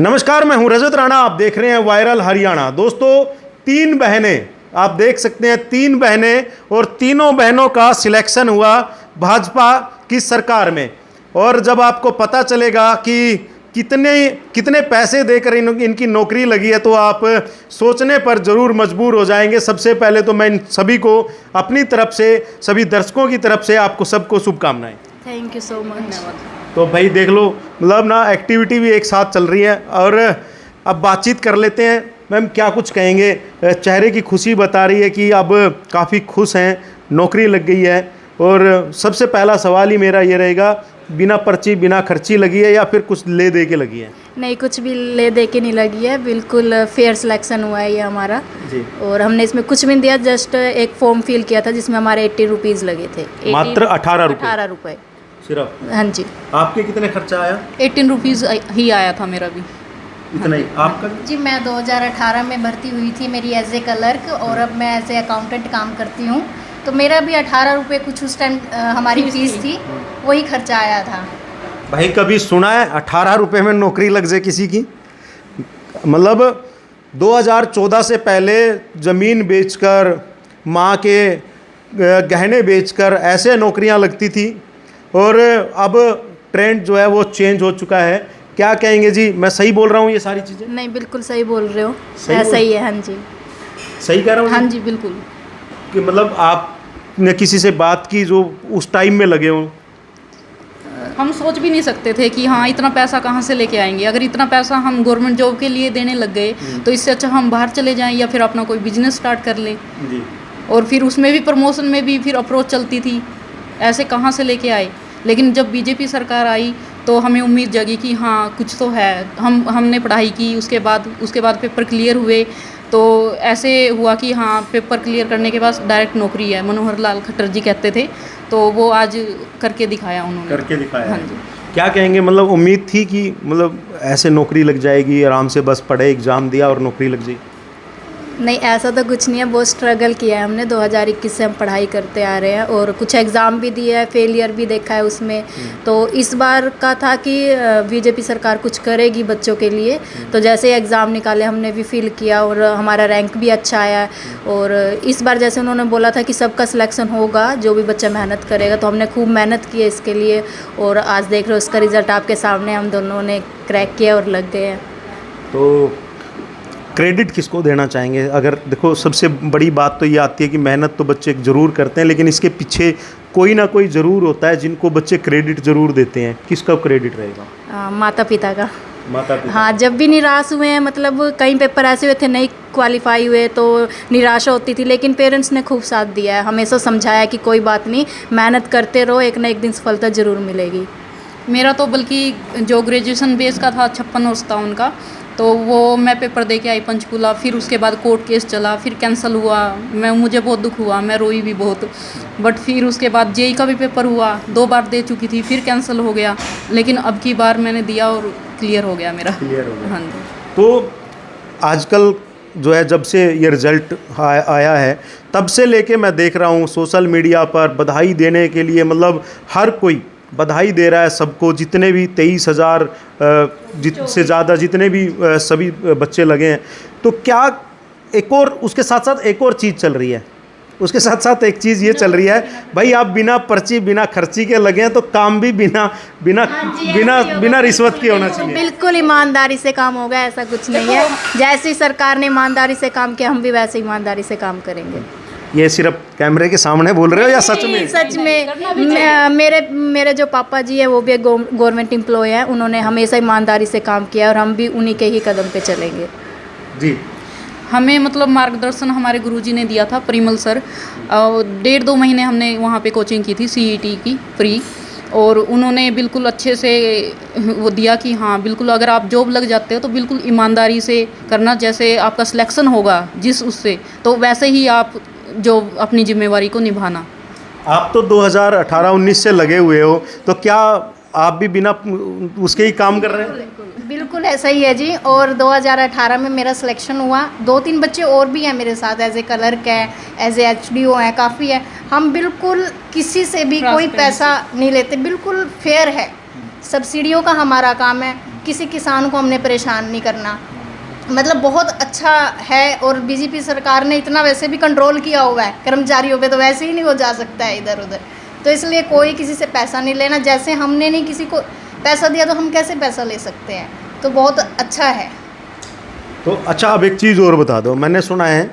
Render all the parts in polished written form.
नमस्कार, मैं हूं रजत राणा। आप देख रहे हैं वायरल हरियाणा। दोस्तों, 3 बहनें आप देख सकते हैं, 3 बहनें और तीनों बहनों का सिलेक्शन हुआ भाजपा की सरकार में। और जब आपको पता चलेगा कि कितने पैसे देकर इनकी नौकरी लगी है, तो आप सोचने पर ज़रूर मजबूर हो जाएंगे। सबसे पहले तो मैं इन सभी को अपनी तरफ से, सभी दर्शकों की तरफ से आपको सबको शुभकामनाएं। Thank you so much. तो भाई देख लो, मतलब ना एक्टिविटी भी एक साथ चल रही है। और अब बातचीत कर लेते हैं। मैम, क्या कुछ कहेंगे? चेहरे की खुशी बता रही है कि अब काफ़ी खुश हैं, नौकरी लग गई है। और सबसे पहला सवाल ही मेरा ये रहेगा, बिना पर्ची बिना खर्ची लगी है या फिर कुछ ले दे के लगी है? नहीं, कुछ भी ले दे के नहीं लगी है, बिल्कुल फेयर सिलेक्शन हुआ है ये हमारा जी। और हमने इसमें कुछ भी नहीं दिया, जस्ट एक फॉर्म फिल किया था जिसमें हमारे 80 रुपीज़ लगे थे। मात्र 18 रुपये? 18 रुपये सिर्फ? हाँ जी। आपके कितने खर्चा आया? 18 रुपीज़ ही आया था मेरा भी। इतना ही? आपका? जी, मैं 2018 में भर्ती हुई थी मेरी एज ए क्लर्क, और अब मैं एज ए अकाउंटेंट काम करती हूँ। तो मेरा भी 18 रुपये कुछ उस टाइम हमारी फीस थी, वही खर्चा आया था। भाई, कभी सुना है 18 रुपये में नौकरी लग जाए किसी की? मतलब 2014 से पहले ज़मीन बेचकर, माँ के गहने बेचकर ऐसे नौकरियां लगती थी। और अब ट्रेंड जो है वो चेंज हो चुका है। क्या कहेंगे जी, मैं सही बोल रहा हूँ ये सारी चीज़ें? नहीं, बिल्कुल सही बोल रहे हो। ऐसा ही है। हाँ जी, सही कह रहा हूँ? हाँ जी, बिल्कुल। कि मतलब आपने किसी से बात की जो उस टाइम में लगे हों? हम सोच भी नहीं सकते थे कि हाँ, इतना पैसा कहाँ से लेके आएंगे। अगर इतना पैसा हम गवर्नमेंट जॉब के लिए देने लग गए तो इससे अच्छा हम बाहर चले जाएं या फिर अपना कोई बिजनेस स्टार्ट कर लें जी। और फिर उसमें भी प्रमोशन में भी फिर अप्रोच चलती थी। ऐसे कहाँ से लेके आए। लेकिन जब बीजेपी सरकार आई तो हमें उम्मीद जगी कि हाँ, कुछ तो है। हमने पढ़ाई की, उसके बाद पेपर क्लियर हुए। तो ऐसे हुआ कि हाँ, पेपर क्लियर करने के बाद डायरेक्ट नौकरी है। मनोहर लाल खट्टर जी कहते थे, तो वो आज करके दिखाया उन्होंने। करके दिखाया। हाँ जी। क्या कहेंगे, मतलब उम्मीद थी कि मतलब ऐसे नौकरी लग जाएगी, आराम से बस पढ़े, एग्ज़ाम दिया और नौकरी लग जाएगी? नहीं, ऐसा तो कुछ नहीं है। बहुत स्ट्रगल किया है हमने। 2021 से हम पढ़ाई करते आ रहे हैं और कुछ एग्ज़ाम भी दिया है, फेलियर भी देखा है उसमें। तो इस बार का था कि बीजेपी सरकार कुछ करेगी बच्चों के लिए। तो जैसे ही एग्ज़ाम निकाले हमने भी फिल किया और हमारा रैंक भी अच्छा आया। और इस बार जैसे उन्होंने बोला था कि सबका सिलेक्शन होगा, जो भी बच्चा मेहनत करेगा, तो हमने खूब मेहनत की है इसके लिए। और आज देख रहे हो उसका रिज़ल्ट आपके सामने, हम दोनों ने क्रैक किया और लग गए हैं। तो क्रेडिट किसको देना चाहेंगे? अगर देखो, सबसे बड़ी बात तो ये आती है कि मेहनत तो बच्चे ज़रूर करते हैं, लेकिन इसके पीछे कोई ना कोई ज़रूर होता है जिनको बच्चे क्रेडिट ज़रूर देते हैं। किसका क्रेडिट रहेगा? माता पिता का। माता पिता। हाँ, जब भी निराश हुए हैं, मतलब कई पेपर ऐसे हुए थे नहीं क्वालिफाई हुए तो निराशा होती थी, लेकिन पेरेंट्स ने खूब साथ दिया है, हमेशा समझाया कि कोई बात नहीं, मेहनत करते रहो, एक ना एक दिन सफलता ज़रूर मिलेगी। मेरा तो बल्कि जो ग्रेजुएशन बेस का था 56 वर्ष था उनका, तो वो मैं पेपर दे के आई पंचकूला। फिर उसके बाद कोर्ट केस चला, फिर कैंसिल हुआ। मुझे बहुत दुख हुआ, मैं रोई भी बहुत। बट फिर उसके बाद जेई का भी पेपर हुआ, 2 बार दे चुकी थी, फिर कैंसिल हो गया। लेकिन अब की बार मैंने दिया और क्लियर हो गया मेरा। क्लियर हो गया। हाँ जी। तो आजकल जो है, जब से ये रिज़ल्ट आया है, तब से लेके मैं देख रहा हूँ सोशल मीडिया पर बधाई देने के लिए, मतलब हर कोई बधाई दे रहा है सबको। जितने भी 23,000 से ज़्यादा जितने भी सभी बच्चे लगे हैं। तो क्या एक और उसके साथ साथ एक और चीज़ चल रही है? उसके साथ साथ एक चीज़ ये चल रही है, भाई आप बिना पर्ची बिना खर्ची के लगे हैं, तो काम भी बिना रिश्वत के होना चाहिए। बिल्कुल ईमानदारी से काम होगा, ऐसा कुछ नहीं है। जैसी सरकार ने ईमानदारी से काम किया, हम भी वैसे ईमानदारी से काम करेंगे। ये सिर्फ कैमरे के सामने बोल रहे हो या सच में? सच में। मेरे जो पापा जी है वो भी गवर्नमेंट एम्प्लॉय हैं। उन्होंने हमेशा ईमानदारी से काम किया और हम भी उन्हीं के ही कदम पे चलेंगे जी। हमें मतलब मार्गदर्शन हमारे गुरुजी ने दिया था, परिमल सर। 1.5-2 महीने हमने वहाँ पे कोचिंग की थी CET की फ्री। और उन्होंने बिल्कुल अच्छे से वो दिया कि हाँ, बिल्कुल अगर आप जॉब लग जाते हो तो बिल्कुल ईमानदारी से करना। जैसे आपका सिलेक्शन होगा जिस उससे, तो वैसे ही आप जो अपनी जिम्मेवारी को निभाना। आप तो 2018-19 से लगे हुए हो, तो क्या आप भी बिना उसके ही काम कर रहे हैं? बिल्कुल ऐसा ही है जी। और 2018 में मेरा सिलेक्शन हुआ। 2-3 बच्चे और भी हैं मेरे साथ, एज ए क्लर्क है, एज ए HDO है, काफ़ी है। हम बिल्कुल किसी से भी कोई पैसा नहीं लेते, बिल्कुल फेयर है। सब्सिडियों का हमारा काम है। किसी किसान को हमने परेशान नहीं करना। मतलब बहुत अच्छा है। और बीजेपी सरकार ने इतना वैसे भी कंट्रोल किया हुआ है कर्मचारियों पे, तो वैसे ही नहीं वो जा सकता है इधर उधर। तो इसलिए कोई किसी से पैसा नहीं लेना। जैसे हमने नहीं किसी को पैसा दिया तो हम कैसे पैसा ले सकते हैं। तो बहुत अच्छा है। तो अच्छा, अब एक चीज़ और बता दो। मैंने सुना है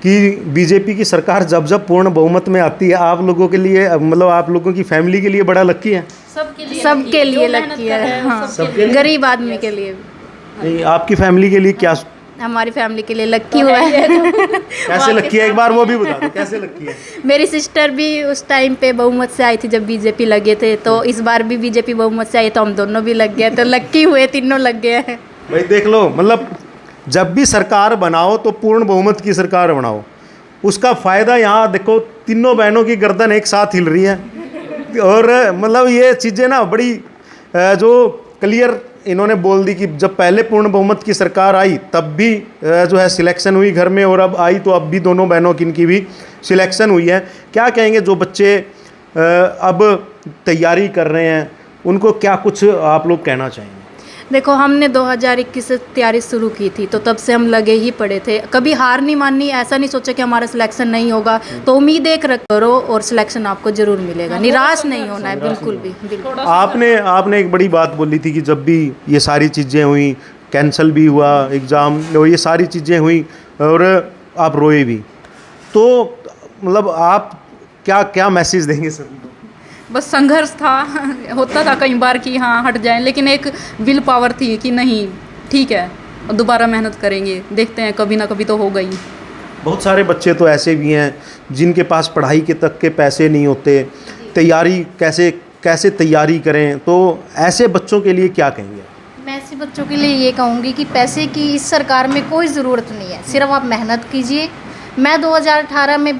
कि बीजेपी की सरकार जब जब पूर्ण बहुमत में आती है, आप लोगों के लिए, मतलब आप लोगों की फैमिली के लिए बड़ा लकी है। सबके लिए लकी है, हाँ, गरीब आदमी के लिए भी। नहीं, आपकी फैमिली के लिए क्या? हमारी फैमिली के लिए लकी हुआ है। कैसे लकी है, एक बार वो भी बता दो, कैसे लकी है? मेरी सिस्टर भी उस टाइम पे बहुमत से आई थी जब बीजेपी लगे थे, तो इस बार भी बीजेपी बहुमत से आई, तो हम दोनों भी लग गए, तो लकी हुए, तीनों लग गए हैं। भाई देख लो, मतलब जब भी सरकार बनाओ तो पूर्ण बहुमत की सरकार बनाओ। उसका फ़ायदा यहाँ देखो, तीनों बहनों की गर्दन एक साथ हिल रही है। और मतलब ये चीज़ें ना बड़ी जो क्लियर इन्होंने बोल दी कि जब पहले पूर्ण बहुमत की सरकार आई तब भी जो है सिलेक्शन हुई घर में, और अब आई तो अब भी दोनों बहनों की इनकी भी सिलेक्शन हुई है। क्या कहेंगे जो बच्चे अब तैयारी कर रहे हैं, उनको क्या कुछ आप लोग कहना चाहेंगे? देखो, हमने 2021 से तैयारी शुरू की थी, तो तब से हम लगे ही पड़े थे। कभी हार नहीं माननी, ऐसा नहीं सोचा कि हमारा सिलेक्शन नहीं होगा। तो उम्मीद एक रख करो और सिलेक्शन आपको ज़रूर मिलेगा। निराश नहीं होना है बिल्कुल भी, बिल्कुल। आपने एक बड़ी बात बोली थी कि जब भी ये सारी चीज़ें हुई, कैंसिल भी हुआ एग्ज़ाम, ये सारी चीज़ें हुई और आप रोए भी, तो मतलब आप क्या क्या मैसेज देंगे सर? बस संघर्ष था, होता था कई बार कि हाँ हट जाएं, लेकिन एक विल पावर थी कि नहीं ठीक है, दोबारा मेहनत करेंगे, देखते हैं, कभी ना कभी तो होगा ही। बहुत सारे बच्चे तो ऐसे भी हैं जिनके पास पढ़ाई के तक के पैसे नहीं होते, तैयारी कैसे तैयारी करें, तो ऐसे बच्चों के लिए क्या कहेंगे? मैं ऐसे बच्चों के लिए ये कहूँगी कि पैसे की इस सरकार में कोई ज़रूरत नहीं है, सिर्फ आप मेहनत कीजिए। मैं 2018 में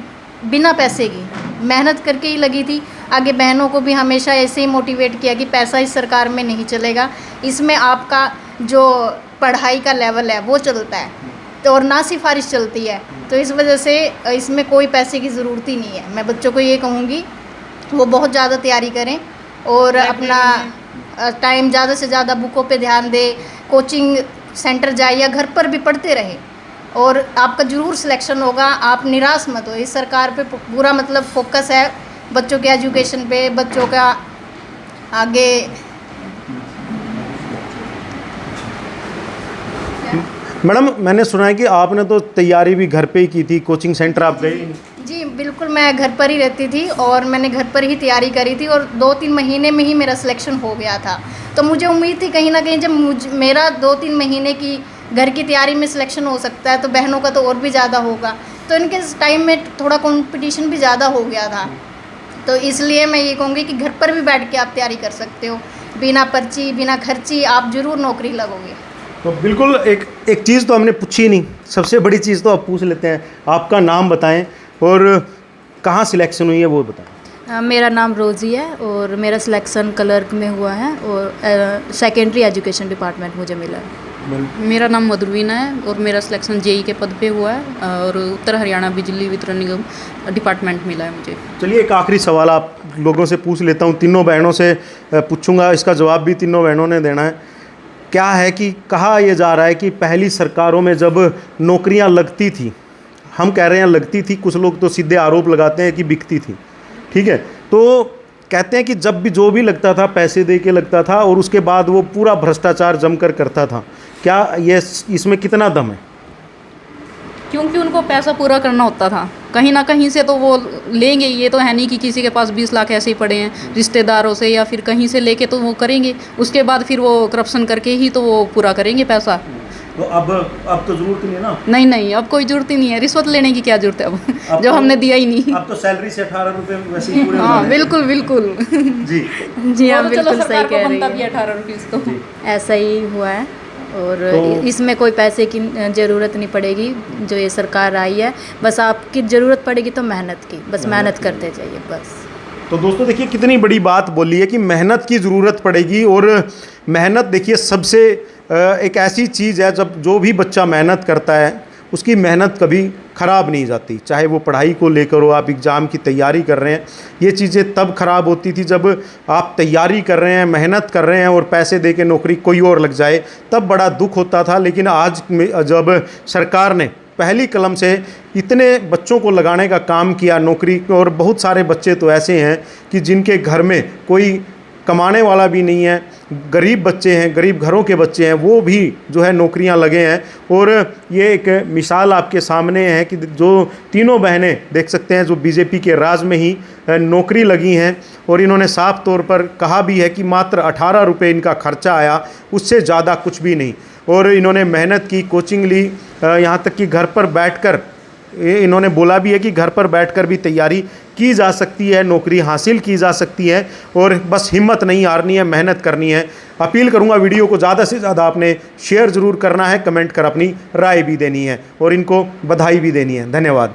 बिना पैसे की मेहनत करके ही लगी थी। आगे बहनों को भी हमेशा ऐसे ही मोटिवेट किया कि पैसा इस सरकार में नहीं चलेगा, इसमें आपका जो पढ़ाई का लेवल है वो चलता है, तो और ना सिफारिश चलती है। तो इस वजह से इसमें कोई पैसे की ज़रूरत ही नहीं है। मैं बच्चों को ये कहूँगी वो बहुत ज़्यादा तैयारी करें और अपना टाइम ज़्यादा से ज़्यादा बुकों पे ध्यान दें, कोचिंग सेंटर जाए या घर पर भी पढ़ते रहें, और आपका ज़रूर सिलेक्शन होगा। आप निराश मत हो। इस सरकार पे पूरा मतलब फोकस है बच्चों के एजुकेशन पे, बच्चों का आगे। मैडम, मैंने सुना है कि आपने तो तैयारी भी घर पे ही की थी, कोचिंग सेंटर आप गए? जी बिल्कुल, मैं घर पर ही रहती थी और मैंने घर पर ही तैयारी करी थी और 2-3 महीने में ही मेरा सिलेक्शन हो गया था। तो मुझे उम्मीद थी कहीं ना कहीं जब मेरा 2-3 महीने की घर की तैयारी में सिलेक्शन हो सकता है तो बहनों का तो और भी ज़्यादा होगा। तो इनके टाइम में थोड़ा कंपटीशन भी ज़्यादा हो गया था। तो इसलिए मैं ये कहूँगी कि घर पर भी बैठ के आप तैयारी कर सकते हो, बिना पर्ची बिना खर्ची आप ज़रूर नौकरी लगोगे। तो बिल्कुल एक चीज़ तो हमने पूछी नहीं, सबसे बड़ी चीज़ तो आप पूछ लेते हैं। आपका नाम बताएं और कहाँ सिलेक्शन हुई है वो बताएं। मेरा नाम रोज़ी है और मेरा सिलेक्शन क्लर्क में हुआ है और सेकेंडरी एजुकेशन डिपार्टमेंट मुझे मिला है। मेरा नाम मधुरवीना है और मेरा सिलेक्शन जेई के पद पे हुआ है और उत्तर हरियाणा बिजली वितरण निगम डिपार्टमेंट मिला है मुझे। चलिए एक आखिरी सवाल आप लोगों से पूछ लेता हूँ, तीनों बहनों से पूछूंगा, इसका जवाब भी तीनों बहनों ने देना है। क्या है कि कहा यह जा रहा है कि पहली सरकारों में जब नौकरियां लगती थी, हम कह रहे हैं लगती थी, कुछ लोग तो सीधे आरोप लगाते हैं कि बिकती थी, ठीक है, तो कहते हैं कि जब भी जो भी लगता था पैसे दे के लगता था और उसके बाद वो पूरा भ्रष्टाचार जमकर करता था। क्या ये इसमें कितना दम है? क्योंकि उनको पैसा पूरा करना होता था, कहीं ना कहीं से तो वो लेंगे। ये तो है नहीं कि किसी के पास 20 लाख ऐसे ही पड़े हैं, रिश्तेदारों से या फिर कहीं से लेके तो वो करेंगे, उसके बाद फिर वो करप्शन करके ही तो वो पूरा करेंगे पैसा। तो अब तो जरूरत नहीं है ना? नहीं, अब कोई जरूरत ही नहीं है, रिश्वत लेने की क्या जरूरत है अब जो हमने दिया ही नहीं। अब तो सैलरी से 18 रुपये वैसे ही पूरे। हाँ बिल्कुल जी जी हाँ, बिल्कुल सही कह रही है। 18 रुपीज़ तो ऐसा ही हुआ है और तो इसमें कोई पैसे की ज़रूरत नहीं पड़ेगी। जो ये सरकार आई है, बस आपकी ज़रूरत पड़ेगी तो मेहनत की, बस मेहनत करते जाइए बस। तो दोस्तों देखिए कितनी बड़ी बात बोली है कि मेहनत की ज़रूरत पड़ेगी। और मेहनत देखिए सबसे एक ऐसी चीज़ है, जब जो भी बच्चा मेहनत करता है उसकी मेहनत कभी ख़राब नहीं जाती। चाहे वो पढ़ाई को लेकर हो, आप एग्ज़ाम की तैयारी कर रहे हैं, ये चीज़ें तब ख़राब होती थी जब आप तैयारी कर रहे हैं, मेहनत कर रहे हैं और पैसे दे के नौकरी कोई और लग जाए, तब बड़ा दुख होता था। लेकिन आज जब सरकार ने पहली कलम से इतने बच्चों को लगाने का काम किया नौकरी, और बहुत सारे बच्चे तो ऐसे हैं कि जिनके घर में कोई कमाने वाला भी नहीं है, गरीब बच्चे हैं, गरीब घरों के बच्चे हैं, वो भी जो है नौकरियां लगे हैं। और ये एक मिसाल आपके सामने है कि जो तीनों बहनें देख सकते हैं जो बीजेपी के राज में ही नौकरी लगी हैं, और इन्होंने साफ तौर पर कहा भी है कि मात्र 18 रुपये इनका खर्चा आया, उससे ज़्यादा कुछ भी नहीं। और इन्होंने मेहनत की, कोचिंग ली, यहाँ तक कि घर पर बैठकर इन्होंने बोला भी है कि घर पर बैठकर भी तैयारी की जा सकती है, नौकरी हासिल की जा सकती है, और बस हिम्मत नहीं हारनी है, मेहनत करनी है। अपील करूंगा वीडियो को ज़्यादा से ज़्यादा आपने शेयर ज़रूर करना है, कमेंट कर अपनी राय भी देनी है और इनको बधाई भी देनी है। धन्यवाद।